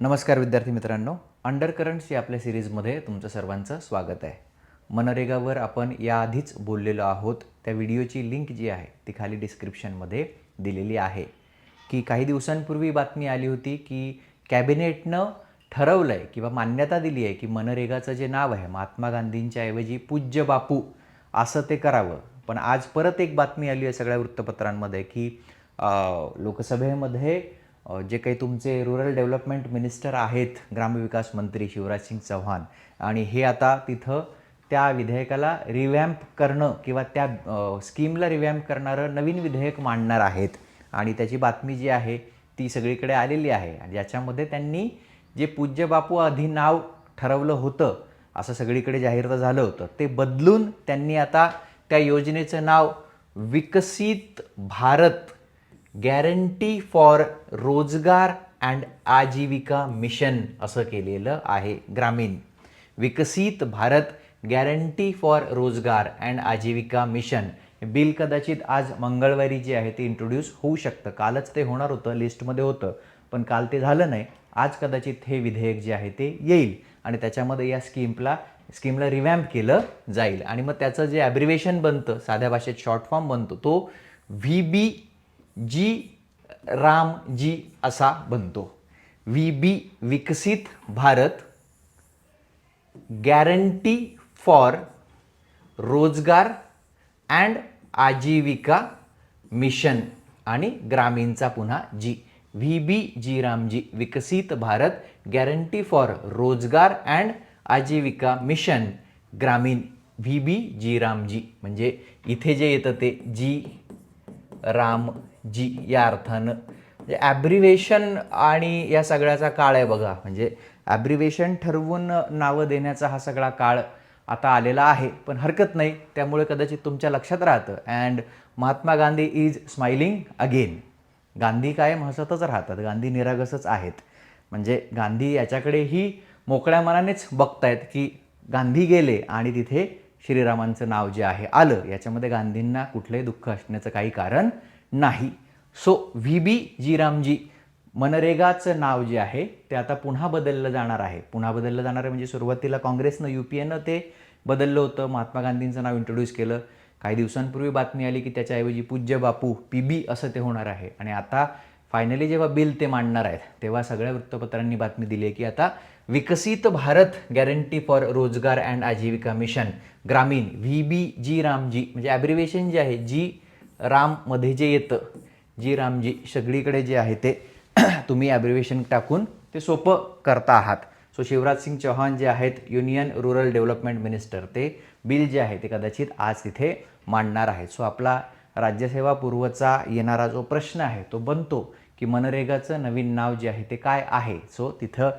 नमस्कार विद्यार्थी मित्रांनो, अंडरकरंट्स या आपल्या सिरीजमध्ये तुमचं सर्वांचं स्वागत आहे. मनरेगावर आपण याआधीच बोललेलो आहोत. त्या व्हिडिओची लिंक जी आहे ती खाली डिस्क्रिप्शनमध्ये दिलेली आहे. की काही दिवसांपूर्वी बातमी आली होती की कॅबिनेटनं ठरवलं आहे किंवा मान्यता दिली आहे की मनरेगाचं जे नाव आहे महात्मा गांधींच्या ऐवजी पूज्य बापू असं ते करावं. पण आज परत एक बातमी आली आहे सगळ्या वृत्तपत्रांमध्ये की लोकसभेमध्ये जे काही तुमचे रूरल डेव्हलपमेंट मिनिस्टर आहेत, ग्रामविकास मंत्री शिवराज सिंग चौहान, आणि हे आता तिथं त्या विधेयकाला रिवॅम्प करणं किंवा त्या स्कीमला रिवॅम्प करणारं नवीन विधेयक मांडणार आहेत. आणि त्याची बातमी जी आहे ती सगळीकडे आलेली आहे. आणि याच्यामध्ये त्यांनी जे पूज्य बापू आधी नाव ठरवलं होतं असं सगळीकडे जाहीर झालं होतं ते बदलून त्यांनी आता त्या योजनेचं नाव विकसित भारत गॅरंटी फॉर रोजगार अँड आजीविका मिशन असं केलेलं आहे. ग्रामीण विकसित भारत गॅरंटी फॉर रोजगार अँड आजीविका मिशन बिल कदाचित आज मंगळवारी जे आहे ते इंट्रोड्यूस होऊ शकतं. कालच ते होणार होतं, लिस्टमध्ये होतं, पण काल ते झालं नाही. आज कदाचित हे विधेयक जे आहे ते येईल आणि त्याच्यामध्ये या स्कीमला रिवॅम्प केलं जाईल. आणि मग त्याचं जे ॲब्रिव्हिएशन बनतं, साध्या भाषेत शॉर्ट फॉर्म बनतो, तो VBG असा बनतो. VB विकसित भारत गॅरंटी फॉर रोजगार अँड आजीविका मिशन आणि ग्रामीणचा पुन्हा जी. VBG विकसित भारत गॅरंटी फॉर रोजगार अँड आजीविका मिशन ग्रामीण. VBG म्हणजे इथे जे येतं ते रामजी या अर्थानं म्हणजे ॲब्रिव्हिएशन आणि या सगळ्याचा काळ आहे बघा. म्हणजे ॲब्रिव्हिएशन ठरवून नावं देण्याचा हा सगळा काळ आता आलेला आहे, पण हरकत नाही. त्यामुळे कदाचित तुमच्या लक्षात राहतं. And Mahatma Gandhi is smiling again. Gandhi कायम हसतच राहतात, गांधी निरागसच आहेत. म्हणजे गांधी याच्याकडेही मोकळ्या मनानेच बघतायत की गांधी गेले आणि तिथे श्रीरामांचं नाव जे आहे आलं. याच्यामध्ये गांधींना कुठलंही दुःख असण्याचं काही कारण नाही. सो VBG मनरेगाचं नाव जे आहे ते आता पुन्हा बदललं जाणार आहे. पुन्हा बदललं जाणार आहे म्हणजे सुरुवातीला काँग्रेसनं UPAनं ते बदललं होतं, महात्मा गांधींचं नाव इंट्रोड्यूस केलं. काही दिवसांपूर्वी बातमी आली की त्याच्याऐवजी पूज्य बापू PB असं ते होणार आहे. आणि आता फायनली जेव्हा बिल ते मांडणार आहेत तेव्हा सगळ्या वृत्तपत्रांनी बातमी दिली आहे की आता विकसित भारत गॅरंटी फॉर रोजगार अँड आजीविका मिशन ग्रामीण VBG म्हणजे ॲब्रिव्हिएशन जे आहे राममध्ये जे येतं रामजी सगळीकडे जे आहे ते तुम्ही ॲब्रिव्हिएशन टाकून ते सोपं करता आहात. सो शिवराज सिंग चौहान जे आहेत युनियन रूरल डेव्हलपमेंट मिनिस्टर, ते बिल जे आहे ते कदाचित आज तिथे मांडणार आहेत. सो आपला राज्यसेवा पूर्वचा येणारा जो प्रश्न आहे तो बनतो की मनरेगाचं नवीन नाव जे आहे ते काय आहे. सो तिथं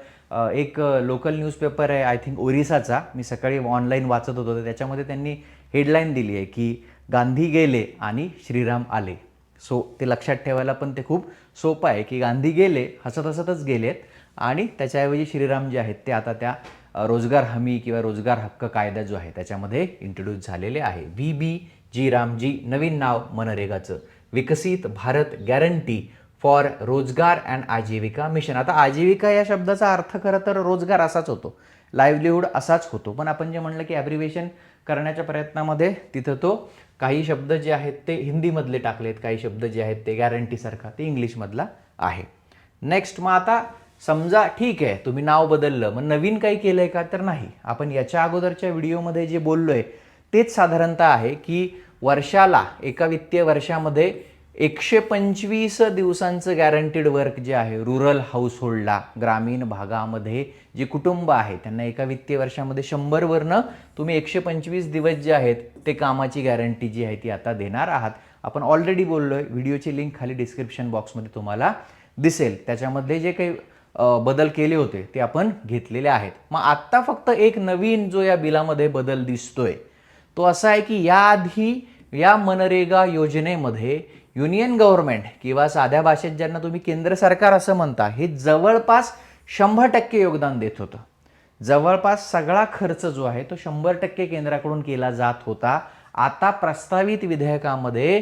एक लोकल न्यूजपेपर आहे, आय थिंक ओरिसाचा, मी सकाळी ऑनलाईन वाचत होतो, तर त्याच्यामध्ये त्यांनी हेडलाईन दिली आहे की गांधी गेले आणि श्रीराम आले. सो ते लक्षात ठेवायला पण ते खूप सोपं आहे की गांधी गेले, हसत हसतच गेलेत, आणि त्याच्याऐवजी श्रीराम जे आहेत ते आता त्या रोजगार हमी किंवा रोजगार हक्क कायदा जो आहे त्याच्यामध्ये इंट्रोड्यूस झालेले आहे. VBG नवीन नाव मनरेगाचं, विकसित भारत गॅरंटी फॉर रोजगार अँड आजीविका मिशन. आता आजीविका या शब्दाचा अर्थ खरं तर रोजगार असाच होतो, लाईव्हलीहूड असाच होतो, पण आपण जे म्हणलं की ॲब्रिव्हिएशन करण्याच्या प्रयत्नामध्ये तिथं तो काही शब्द जे आहेत ते हिंदीमधले टाकलेत, काही शब्द जे आहेत ते गॅरंटीसारखा ते इंग्लिशमधला आहे. नेक्स्ट, मग आता समजा ठीक आहे तुम्ही नाव बदललं, मग नवीन काही केलं आहे का, तर नाही. आपण याच्या अगोदरच्या व्हिडिओमध्ये जे बोललो आहे तेच साधारणतः आहे की वर्षाला, एका वित्तीय वर्षामध्ये 125 दिवसांचं गॅरंटीड वर्क जे आहे रुरल हाऊसहोल्डला, ग्रामीण भागामध्ये जे कुटुंब आहे त्यांना एका वित्तीय वर्षामध्ये 100वरनं तुम्ही 125 दिवस जे आहेत ते कामाची गॅरंटी जी आहे ती आता देणार आहात. आपण ऑलरेडी बोललो आहे, व्हिडिओची लिंक खाली डिस्क्रिप्शन बॉक्समध्ये तुम्हाला दिसेल. त्याच्यामध्ये जे काही बदल केले होते ते आपण घेतलेले आहेत. मग आत्ता फक्त एक नवीन जो या बिलामध्ये बदल दिसतोय तो असा आहे की याआधी या मनरेगा योजनेमध्ये युनियन गव्हर्नमेंट किंवा साध्या भाषेत ज्यांना तुम्ही केंद्र सरकार असं म्हणता, हे जवळपास 100% योगदान देत होतं. जवळपास सगळा खर्च जो आहे तो 100% केंद्राकडून केला जात होता. आता प्रस्तावित विधेयकामध्ये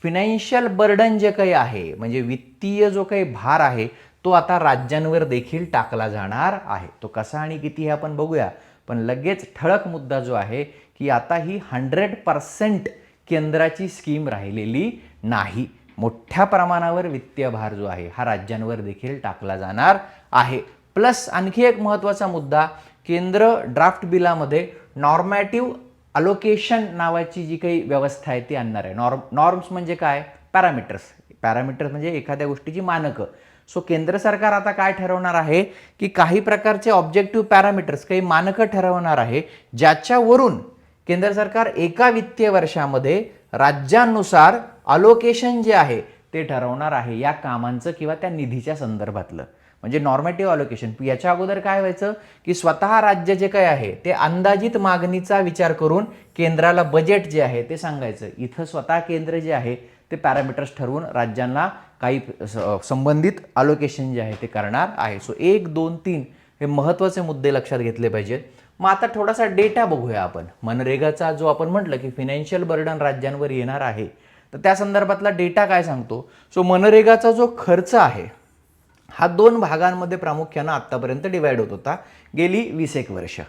फिनान्शियल बर्डन जे काही आहे, म्हणजे वित्तीय जो काही भार आहे तो आता राज्यांवर देखील टाकला जाणार आहे. तो कसा आणि किती हे आपण बघूया, पण लगेच ठळक मुद्दा जो आहे की आता ही 100% केंद्राची स्कीम राहिलेली नाही. मोठ्या प्रमाणावर वित्तीय भार जो आहे हा राज्यांवर देखील टाकला जाणार आहे. प्लस आणखी एक महत्त्वाचा मुद्दा, केंद्र ड्राफ्ट बिलामध्ये नॉर्मॅटिव्ह अलोकेशन नावाची जी काही व्यवस्था आहे ती आणणार आहे. नॉर्म्स म्हणजे काय? पॅरामीटर्स म्हणजे एखाद्या गोष्टीची मानकं. सो केंद्र सरकार आता काय ठरवणार आहे की काही प्रकारचे ऑब्जेक्टिव्ह पॅरामीटर्स, काही मानकं ठरवणार आहे, ज्याच्यावरून केंद्र सरकार एका वित्तीय वर्षामध्ये राज्यांनुसार अलोकेशन जे आहे ते ठरवणार आहे या कामांचं किंवा त्या निधीच्या संदर्भातलं. म्हणजे नॉर्मेटिव्ह अलोकेशन. याच्या अगोदर काय व्हायचं की स्वतः राज्य जे काय आहे ते अंदाजित मागणीचा विचार करून केंद्राला बजेट जे आहे ते सांगायचं. इथं स्वतः केंद्र जे आहे ते पॅरामीटर्स ठरवून राज्यांना काही संबंधित अलोकेशन जे आहे ते करणार आहे. सो 1, 2, 3 हे महत्त्वाचे मुद्दे लक्षात घेतले पाहिजेत. मग आता थोडासा डेटा बघूया आपण. मनरेगाचा जो आपण म्हटलं की फिनान्शियल बर्डन राज्यांवर येणार आहे, तर त्या संदर्भातला डेटा काय सांगतो? सो मनरेगाचा जो खर्च आहे हा 2 भागांमध्ये प्रामुख्यानं आत्तापर्यंत डिवाइड होत होता गेली 20 वर्ष,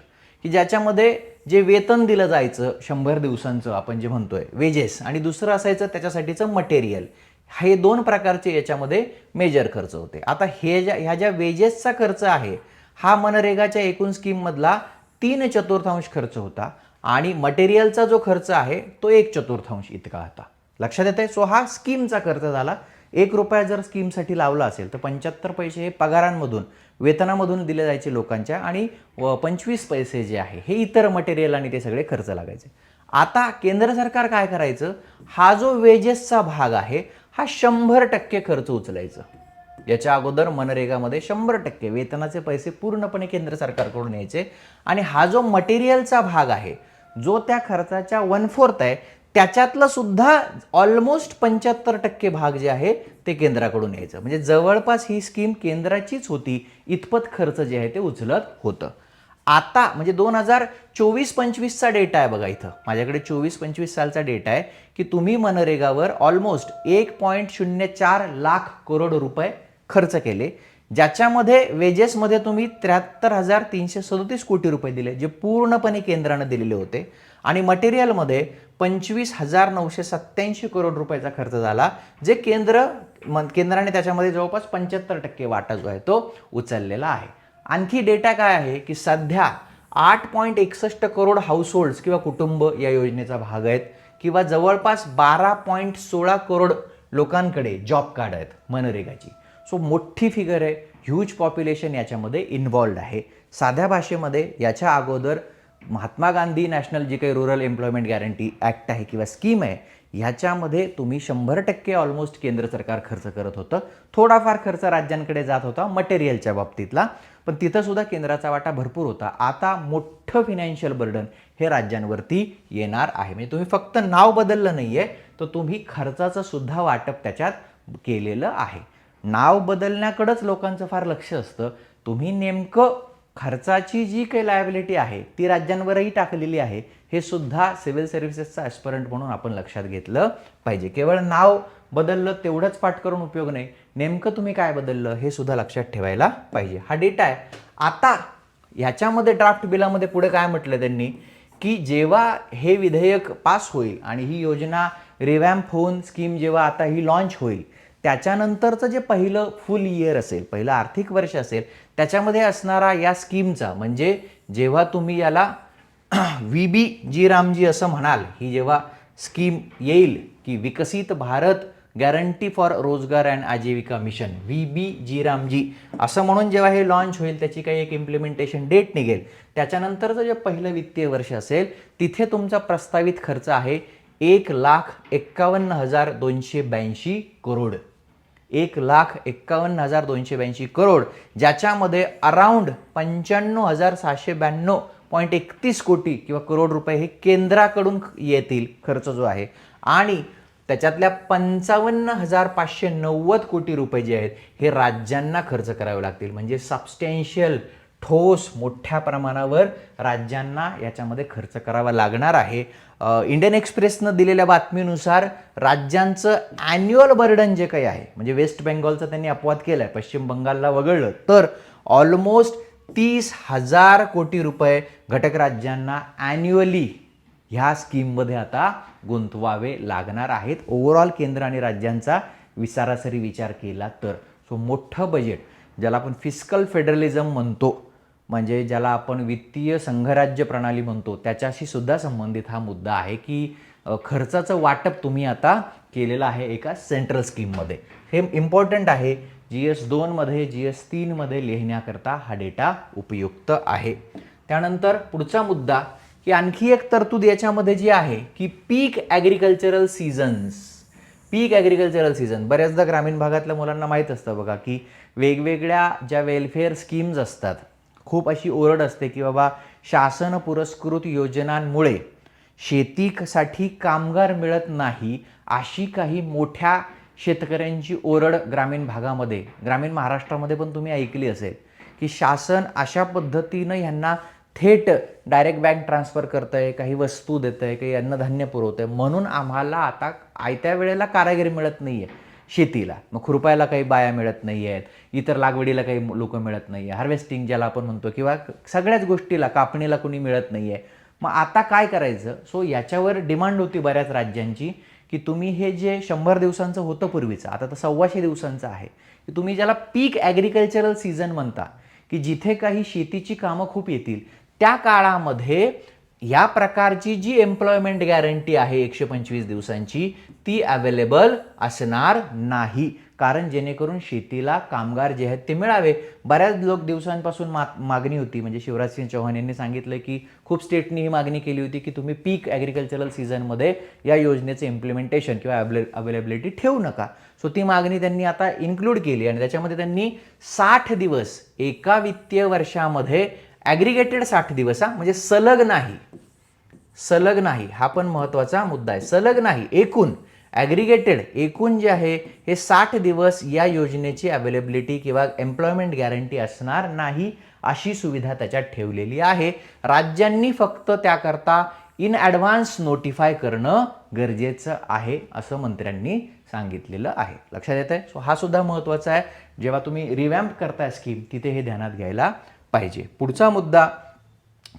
की ज्याच्यामध्ये जे वेतन दिलं जायचं 100 दिवसांचं आपण जे म्हणतोय वेजेस, आणि दुसरं असायचं त्याच्यासाठीचं मटेरियल. हे 2 प्रकारचे याच्यामध्ये मेजर खर्च होते. आता ह्या ज्या वेजेसचा खर्च आहे हा मनरेगाच्या एकूण स्कीममधला 3/4 खर्च होता आणि मटेरियलचा जो खर्च आहे तो 1/4 इतका होता. लक्षात येते? सो हा स्कीमचा खर्च झाला. 1 रुपया जर स्कीमसाठी लावला असेल तर 75 पैसे हे पगारांमधून, वेतनामधून दिले जायचे लोकांच्या, आणि 25 पैसे जे आहे हे इतर मटेरियल आणि ते सगळे खर्च लागायचे. आता केंद्र सरकार काय करायचं, हा जो वेजेसचा भाग आहे हा 100% खर्च उचलायचं. याच्या अगोदर मनरेगामध्ये 100% वेतनाचे पैसे पूर्णपणे केंद्र सरकारकडून यायचे, आणि हा जो मटेरियलचा भाग आहे जो त्या खर्चाच्या 1/4 आहे त्याच्यातलं सुद्धा ऑलमोस्ट 75% भाग जे आहे ते केंद्राकडून यायचं. म्हणजे जवळपास ही स्कीम केंद्राचीच होती इतपत खर्च जे आहे ते उचलत होतं. आता म्हणजे 2024-25चा डेटा आहे बघा. इथं माझ्याकडे 24-25 सालचा डेटा आहे की तुम्ही मनरेगावर ऑलमोस्ट 1.04 लाख करोड रुपये खर्च केले, ज्याच्यामध्ये वेजेसमध्ये तुम्ही 73,337 कोटी रुपये दिले जे पूर्णपणे केंद्रानं दिलेले होते, आणि मटेरियलमध्ये 25,987 करोड रुपयाचा खर्च झाला जे केंद्राने त्याच्यामध्ये जवळपास 75% वाटा जो आहे तो उचललेला आहे. आणखी डेटा काय आहे की सध्या 8.61 करोड हाऊसहोल्ड्स किंवा कुटुंब या योजनेचा भाग आहेत, किंवा जवळपास 12.16 करोड लोकांकडे जॉब कार्ड आहेत मनरेगाची. सो मोठी फिगर आहे, ह्यूज पॉप्युलेशन याच्यामध्ये इन्व्हॉल्ड आहे. साध्या भाषेमध्ये याच्या अगोदर महात्मा गांधी नॅशनल जी काही रुरल एम्प्लॉयमेंट गॅरंटी ॲक्ट आहे किंवा स्कीम आहे, ह्याच्यामध्ये तुम्ही 100% ऑलमोस्ट केंद्र सरकार खर्च करत होतं. थोडाफार खर्च राज्यांकडे जात होता मटेरियलच्या बाबतीतला, पण तिथं सुद्धा केंद्राचा वाटा भरपूर होता. आता मोठं फिनान्शियल बर्डन हे राज्यांवरती येणार आहे. म्हणजे तुम्ही फक्त नाव बदललं नाही आहे, तर तुम्ही खर्चाचं सुद्धा वाटप त्याच्यात केलेलं आहे. नाव बदलण्याकडेच लोकांचं फार लक्ष असतं. तुम्ही नेमकं खर्चाची जी काही लायबिलिटी आहे ती राज्यांवरही टाकलेली आहे हे सुद्धा सिव्हिल सर्व्हिसेसचा ॲस्परंट म्हणून आपण लक्षात घेतलं पाहिजे. केवळ नाव बदललं तेवढंच पाठ करून उपयोग नाही, नेमकं तुम्ही काय बदललं हे सुद्धा लक्षात ठेवायला पाहिजे. हा डेटा आहे. आता ह्याच्यामध्ये ड्राफ्ट बिलामध्ये पुढे काय म्हटलं त्यांनी की जेव्हा हे विधेयक पास होईल आणि ही योजना रिवॅम्प होऊन स्कीम जेव्हा आता ही लॉन्च होईल, त्याच्यानंतरचं जे पहिलं फुल इयर असेल, पहिलं आर्थिक वर्ष असेल, त्याच्यामध्ये असणारा या स्कीमचा, म्हणजे जेव्हा तुम्ही याला VB जी रामजी असं म्हणाल, ही जेव्हा स्कीम येईल की विकसित भारत गॅरंटी फॉर रोजगार अँड आजीविका मिशन, VB जी रामजी असं म्हणून जेव्हा हे लॉन्च होईल, त्याची काही एक इम्प्लिमेंटेशन डेट निघेल, त्याच्यानंतरचं जे पहिलं वित्तीय वर्ष असेल तिथे तुमचा प्रस्तावित खर्च आहे 1,51,282 करोड. 1,51,282 करोड, ज्याच्यामध्ये अराउंड 95,792.31 कोटी किंवा करोड रुपये हे केंद्राकडून येतील खर्च जो आहे, आणि त्याच्यातल्या 55,590 कोटी रुपये जे आहेत हे राज्यांना खर्च करावे लागतील. म्हणजे सबस्टॅन्शियल ठोस मोठ्या प्रमाणावर राज्यांना याच्यामध्ये खर्च करावा लागणार आहे. इंडियन एक्सप्रेसनं दिलेल्या बातमीनुसार राज्यांचं ॲन्युअल बर्डन जे काही आहे, म्हणजे वेस्ट बेंगॉलचं त्यांनी अपवाद केला आहे, पश्चिम बंगालला वगळलं तर ऑलमोस्ट 30,000 कोटी रुपये घटक राज्यांना ॲन्युअली ह्या स्कीममध्ये आता गुंतवावे लागणार आहेत. ओव्हरऑल केंद्र आणि राज्यांचा सरासरी विचार केला तर सो मोठं बजेट, ज्याला आपण फिस्कल फेडरलिझम म्हणतो, म्हणजे ज्याला आपण वित्तीय संघराज्य प्रणाली म्हणतो, त्याच्याशी सुद्धा संबंधित हा मुद्दा आहे की खर्चाचं वाटप तुम्ही आता केलेलं आहे एका सेंट्रल स्कीममध्ये. हे इम्पॉर्टंट आहे. GS2 मध्ये GS3 मध्ये लिहिण्याकरता हा डेटा उपयुक्त आहे. त्यानंतर पुढचा मुद्दा की आणखी एक तरतूद याच्यामध्ये जी आहे की पीक ॲग्रिकल्चरल सीझन्स. पीक ॲग्रिकल्चरल सीझन बऱ्याचदा ग्रामीण भागातल्या मुलांना माहीत असतं बघा की वेगवेगळ्या ज्या वेलफेअर स्कीम्स असतात, खूप अशी ओरड असते की बाबा शासन पुरस्कृत योजनांमुळे शेतीसाठी कामगार मिळत नाही, अशी काही मोठ्या शेतकऱ्यांची ओरड ग्रामीण भागामध्ये, ग्रामीण महाराष्ट्रामध्ये पण तुम्ही ऐकली असेल की शासन अशा पद्धतीनं ह्यांना थेट डायरेक्ट बँक ट्रान्सफर करतं आहे, काही वस्तू देतं आहे, काही अन्नधान्य पुरवतं आहे, म्हणून आम्हाला आता आयत्या वेळेला कारागीर मिळत नाही आहे शेतीला. मग खुरपायला काही बाया मिळत नाही आहेत, इतर लागवडीला काही लोक मिळत नाही आहे, हार्वेस्टिंग ज्याला आपण म्हणतो, किंवा सगळ्याच गोष्टीला कापणीला कोणी मिळत नाही आहे. मग आता काय करायचं? सो याच्यावर डिमांड होती बऱ्याच राज्यांची की तुम्ही हे जे 100 दिवसांचं होतं पूर्वीचं, आता तर 125 दिवसांचं आहे, की तुम्ही ज्याला पीक ॲग्रिकल्चरल सीझन म्हणता, की जिथे काही शेतीची कामं खूप येतील, त्या काळामध्ये या प्रकारची जी एम्प्लॉयमेंट गॅरंटी आहे 125 दिवसांची, ती अवेलेबल असणार नाही. कारण जेणेकरून शेतीला कामगार जे आहेत ते मिळावे. बऱ्याच दिवसांपासून मागणी होती, म्हणजे शिवराज सिंग चौहान यांनी सांगितलं की खूप स्टेटनी ही मागणी केली होती की तुम्ही पीक ॲग्रिकल्चरल सीझनमध्ये या योजनेचं इम्प्लिमेंटेशन किंवा अवेलेबिलिटी ठेवू नका. सो ती मागणी त्यांनी आता इन्क्लूड केली आणि त्याच्यामध्ये त्यांनी 60 दिवस एका वित्तीय वर्षामध्ये ॲग्रिगेटेड 60 दिवस, म्हणजे सलग नाही, सलग नाही, हा पण महत्त्वाचा मुद्दा आहे. सलग नाही, एकूण ॲग्रिगेटेड एकूण जे आहे हे 60 दिवस या योजनेची अवेलेबिलिटी किंवा एम्प्लॉयमेंट गॅरंटी असणार नाही, अशी सुविधा त्याच्यात ठेवलेली आहे. राज्यांनी फक्त त्याकरता इन ॲडव्हान्स नोटिफाय करणं गरजेचं आहे, असं मंत्र्यांनी सांगितलेलं आहे. लक्षात येत आहे? सो हा सुद्धा महत्त्वाचा आहे. जेव्हा तुम्ही रिवॅम्प करताय स्कीम, तिथे हे ध्यानात घ्यायला पाहिजे. पुढचा मुद्दा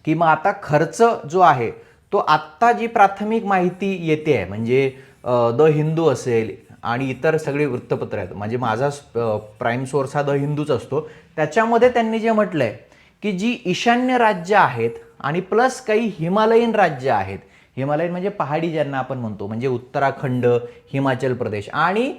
की मग आता खर्च जो आहे तो आत्ता जी प्राथमिक माहिती येते आहे, म्हणजे द हिंदू असेल आणि इतर सगळी वृत्तपत्र आहेत, म्हणजे माझा प्राईम सोर्स हा द हिंदूच असतो, त्याच्यामध्ये त्यांनी जे म्हटलं आहे की जी ईशान्य राज्य आहेत आणि प्लस काही हिमालयीन राज्य आहेत, हिमालयन म्हणजे पहाडी ज्यांना आपण म्हणतो, म्हणजे उत्तराखंड, हिमाचल प्रदेश आणि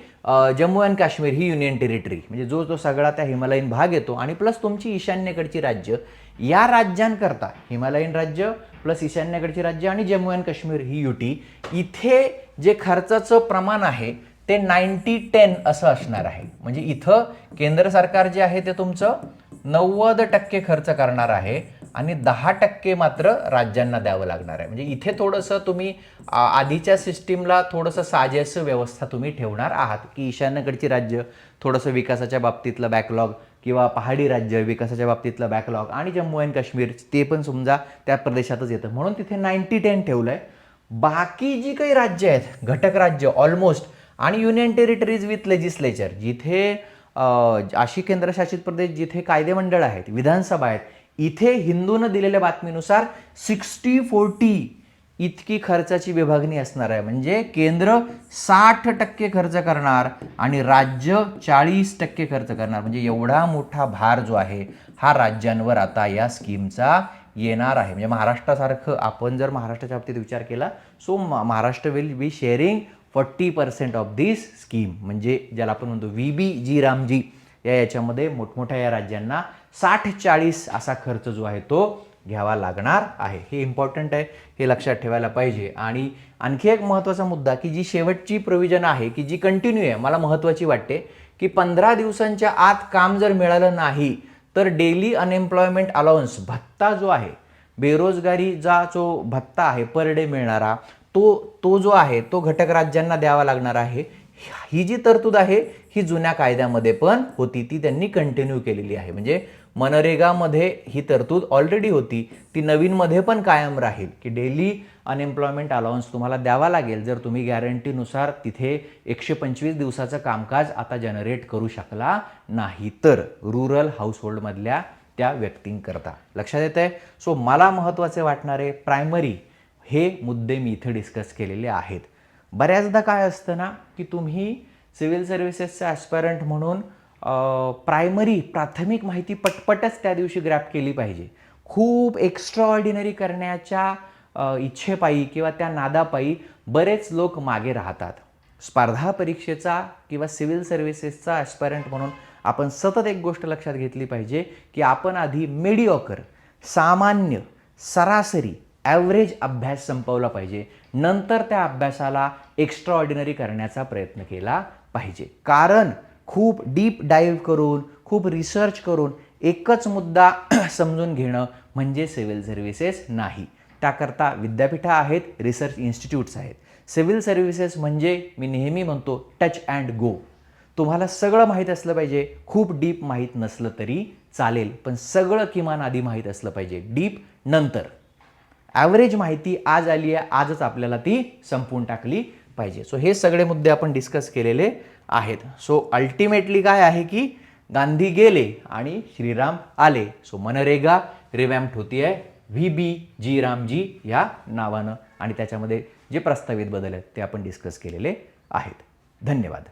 Jammu and Kashmir he union territory, म्हणजे जो तो सगळा त्या हिमालयीन भाग येतो, आणि प्लस तुमची ईशान्येकडची राज्य, या राज्यांकरता हिमालयीन राज्य प्लस ईशान्येकडची राज्य आणि Jammu and Kashmir he UT, इथे जे खर्चाचं प्रमाण आहे ते 90-10 असं असणार आहे. म्हणजे इथं केंद्र सरकार जे आहे ते तुमचं 90% खर्च करणार आहे आणि 10% मात्र राज्यांना द्यावं लागणार आहे. म्हणजे इथे थोडंसं तुम्ही आधीच्या सिस्टीमला थोडंसं साजेसं व्यवस्था तुम्ही ठेवणार आहात की ईशान्येकडची राज्य थोडंसं विकासाच्या बाबतीतलं बॅकलॉग किंवा पहाडी राज्य विकासाच्या बाबतीतलं बॅकलॉग आणि जम्मू अँड काश्मीर ते पण समजा त्या प्रदेशातच येतं, म्हणून तिथे 90-10 ठेवलं आहे. बाकी जी काही राज्य आहेत, घटक राज्य ऑलमोस्ट, आणि युनियन टेरिटरीज विथ लेजिस्लेचर, जिथे अशी केंद्रशासित प्रदेश जिथे कायदेमंडळ आहेत, विधानसभा आहेत, इथे हिंदूनं दिलेल्या बातमीनुसार 60-40 इतकी खर्चाची विभागणी असणार आहे. म्हणजे केंद्र 60% खर्च करणार आणि राज्य 40% खर्च करणार. म्हणजे एवढा मोठा भार जो आहे हा राज्यांवर आता या स्कीमचा येणार आहे. म्हणजे महाराष्ट्रासारखं आपण जर महाराष्ट्राच्या बाबतीत विचार केला, so Maharashtra will be sharing 40% of this scheme, म्हणजे ज्याला आपण म्हणतो VBG रामजी, याच्यामध्ये मोठमोठ्या या राज्यांना 60-40 असा खर्च जो आहे तो घ्यावा लागणार आहे. हे इम्पॉर्टंट आहे, हे लक्षात ठेवायला पाहिजे. आणि आणखी एक महत्त्वाचा मुद्दा की जी शेवटची प्रोव्हिजन आहे की जी कंटिन्यू आहे, मला महत्त्वाची वाटते की 15 दिवसांच्या आत काम जर मिळालं नाही तर डेली अनएम्प्लॉयमेंट अलाउन्स भत्ता जो आहे, बेरोजगारीचा जो भत्ता आहे पर डे मिळणारा, तो जो आहे तो घटक राज्यांना द्यावा लागणार आहे. ही जी तरतूद आहे ही जुन्या कायद्यामध्ये पण होती, ती त्यांनी कंटिन्यू केलेली आहे. म्हणजे मनरेगामध्ये ही तरतूद ऑलरेडी होती, ती नवीनमध्ये पण कायम राहील की डेली अनएम्प्लॉयमेंट अलाउन्स तुम्हाला द्यावा लागेल जर तुम्ही गॅरंटीनुसार तिथे 125 दिवसाचं कामकाज आता जनरेट करू शकला नाही तर रुरल हाऊसहोल्डमधल्या त्या व्यक्तींकरता. लक्षात येत आहे? सो मला महत्त्वाचे वाटणारे प्रायमरी हे मुद्दे मी इथे डिस्कस केलेले आहेत. बऱ्याचदा काय असतं ना की तुम्ही सिव्हिल सर्व्हिसेसचे ॲस्पायरंट म्हणून प्राथमिक माहिती पटपटच त्या दिवशी ग्रॅप केली पाहिजे. खूप एक्स्ट्रा ऑर्डिनरी करण्याच्या इच्छेपायी किंवा त्या नादापायी बरेच लोक मागे राहतात. स्पर्धा परीक्षेचा किंवा सिव्हिल सर्व्हिसेसचा ॲस्पायरंट म्हणून आपण सतत एक गोष्ट लक्षात घेतली पाहिजे की आपण आधी मेडिओकर, सामान्य, सरासरी, ॲव्हरेज अभ्यास संपवला पाहिजे. नंतर त्या अभ्यासाला एक्स्ट्रा ऑर्डिनरी करण्याचा प्रयत्न केला पाहिजे. कारण खूप डीप डाईव्ह करून, खूप रिसर्च करून एकच मुद्दा समजून घेणं म्हणजे सिव्हिल सर्व्हिसेस नाही. त्याकरता विद्यापीठं आहेत, रिसर्च इन्स्टिट्यूट्स आहेत. सिव्हिल सर्व्हिसेस म्हणजे मी नेहमी म्हणतो टच अँड गो. तुम्हाला सगळं माहीत असलं पाहिजे. खूप डीप माहीत नसलं तरी चालेल, पण सगळं किमान आधी माहीत असलं पाहिजे. डीप नंतर. ॲव्हरेज माहिती आज आली आहे, आजच आपल्याला ती संपवून टाकली पाहिजे. सो हे सगळे मुद्दे आपण डिस्कस केलेले आहेत. सो अल्टिमेटली काय आहे की गांधी गेले आणि श्रीराम आले. सो मनरेगा रिवॅम्प्ड होती आहे VBG रामजी या नावानं आणि त्याच्यामध्ये जे प्रस्तावित बदल आहेत ते आपण डिस्कस केलेले आहेत. धन्यवाद.